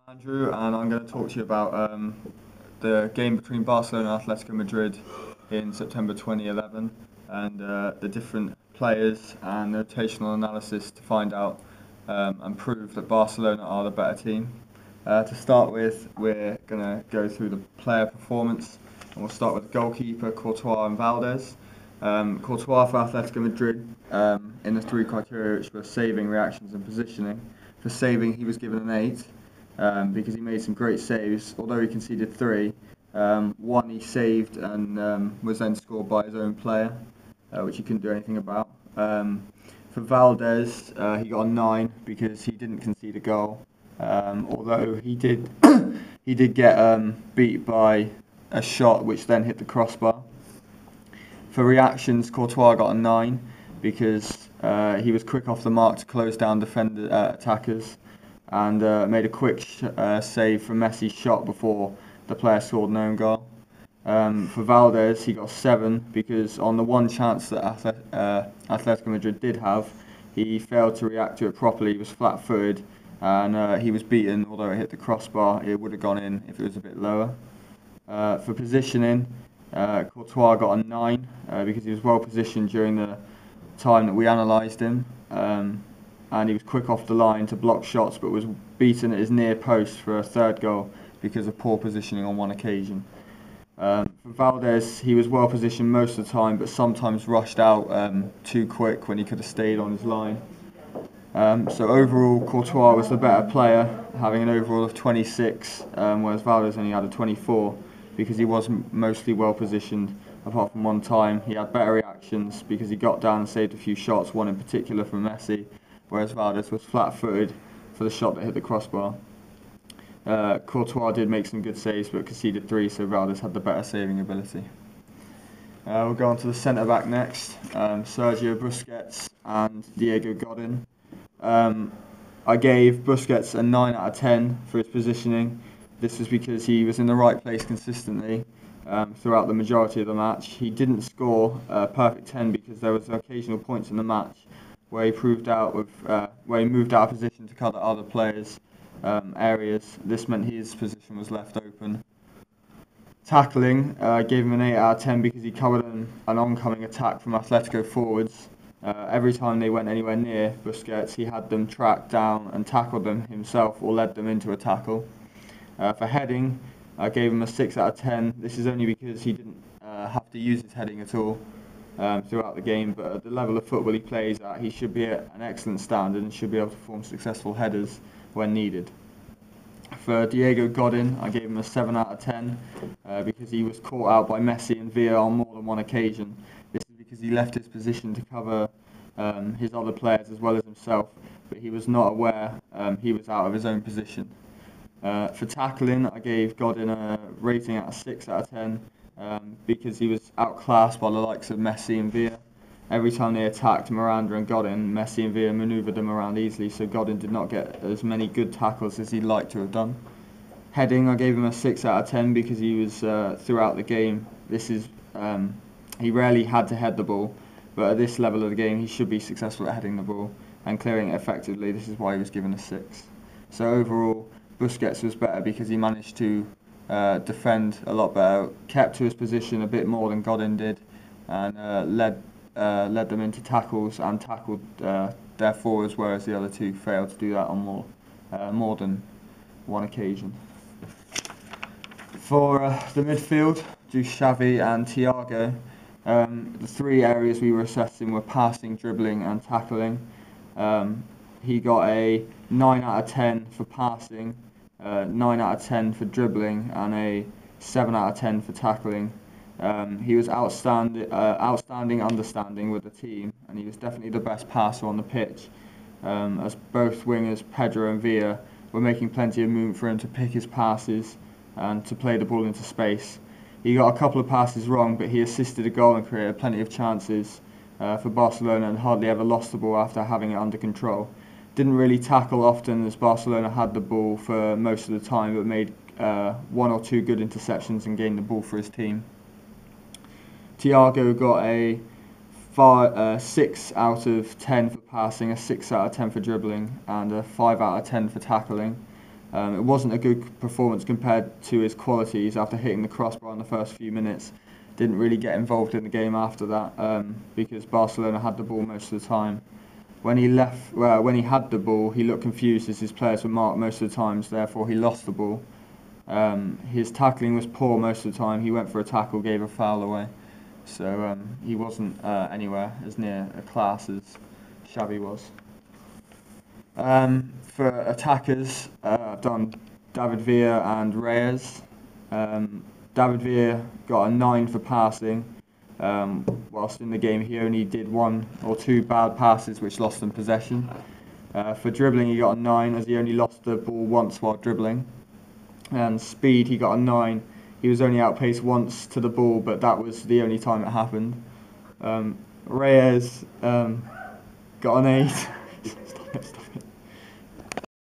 Andrew, and I'm going to talk to you about the game between Barcelona and Atletico Madrid in September 2011 and the different players and the rotational analysis to find out and prove that Barcelona are the better team. To start with, we're going to go through the player performance, and we'll start with goalkeeper Courtois and Valdez. Courtois for Atletico Madrid in the three criteria, which were saving, reactions and positioning. For saving, he was given an 8 because he made some great saves, although he conceded 3. One he saved and was then scored by his own player, which he couldn't do anything about. For Valdez, he got a 9 because he didn't concede a goal, although he did he did get beat by a shot which then hit the crossbar. For reactions, Courtois got a 9 because he was quick off the mark to close down attackers and made a quick save from Messi's shot before the player scored an own goal. For Valdez, he got 7 because on the one chance that Atletico Madrid did have, he failed to react to it properly. He was flat-footed and he was beaten, although it hit the crossbar. It would have gone in if it was a bit lower. For positioning, Courtois got a 9 because he was well positioned during the time that we analysed him. And he was quick off the line to block shots, but was beaten at his near post for a third goal because of poor positioning on one occasion. For Valdez, he was well positioned most of the time, but sometimes rushed out too quick when he could have stayed on his line. So overall, Courtois was the better player, having an overall of 26, whereas Valdez only had a 24 because he wasn't mostly well positioned apart from one time. He had better reactions because he got down and saved a few shots, one in particular from Messi, whereas Valdez was flat-footed for the shot that hit the crossbar. Courtois did make some good saves but conceded 3, so Valdez had the better saving ability. We'll go on to the centre-back next, Sergio Busquets and Diego Godin. I gave Busquets a 9 out of 10 for his positioning. This was because he was in the right place consistently throughout the majority of the match. He didn't score a perfect 10 because there was occasional points in the match where he moved out of position to cover other players' areas. This meant his position was left open. Tackling, gave him an 8 out of 10 because he covered an oncoming attack from Atletico forwards. Every time they went anywhere near Busquets, he had them tracked down and tackled them himself or led them into a tackle. For heading, I gave him a 6 out of 10. This is only because he didn't have to use his heading at all throughout the game, but at the level of football he plays at, he should be at an excellent standard and should be able to form successful headers when needed. For Diego Godin, I gave him a 7 out of 10 because he was caught out by Messi and Villa on more than one occasion. This is because he left his position to cover his other players as well as himself, but he was not aware he was out of his own position. For tackling, I gave Godin a rating out of 6 out of 10 because he was outclassed by the likes of Messi and Villa. Every time they attacked Miranda and Godin, Messi and Villa manoeuvred them around easily, so Godin did not get as many good tackles as he'd like to have done. Heading, I gave him a 6 out of 10 because he was throughout the game. He rarely had to head the ball, but at this level of the game, he should be successful at heading the ball and clearing it effectively. This is why he was given a 6. So overall, Busquets was better because he managed to defend a lot better, kept to his position a bit more than Godin did, and led them into tackles and tackled their forwards, whereas the other two failed to do that on more than one occasion. For the midfield, Xavi and Thiago, the 3 areas we were assessing were passing, dribbling and tackling. He got a 9 out of 10 for passing, 9 out of 10 for dribbling and a 7 out of 10 for tackling. He was outstanding understanding with the team, and he was definitely the best passer on the pitch, as both wingers, Pedro and Villa, were making plenty of movement for him to pick his passes and to play the ball into space. He got a couple of passes wrong, but he assisted a goal and created plenty of chances for Barcelona and hardly ever lost the ball after having it under control. Didn't really tackle often as Barcelona had the ball for most of the time, but made 1 or 2 good interceptions and gained the ball for his team. Thiago got a 6 out of 10 for passing, a 6 out of 10 for dribbling, and a 5 out of 10 for tackling. It wasn't a good performance compared to his qualities after hitting the crossbar in the first few minutes. Didn't really get involved in the game after that because Barcelona had the ball most of the time. When he had the ball, he looked confused as his players were marked most of the times. Therefore, he lost the ball. His tackling was poor most of the time. He went for a tackle, gave a foul away. So he wasn't anywhere as near a class as Xavi was. For attackers, I've done David Villa and Reyes. David Villa got a 9 for passing. Whilst in the game, he only did 1 or 2 bad passes which lost him possession. For dribbling, he got a 9 as he only lost the ball once while dribbling. And speed, he got a 9. He was only outpaced once to the ball, but that was the only time it happened. Reyes got an 8.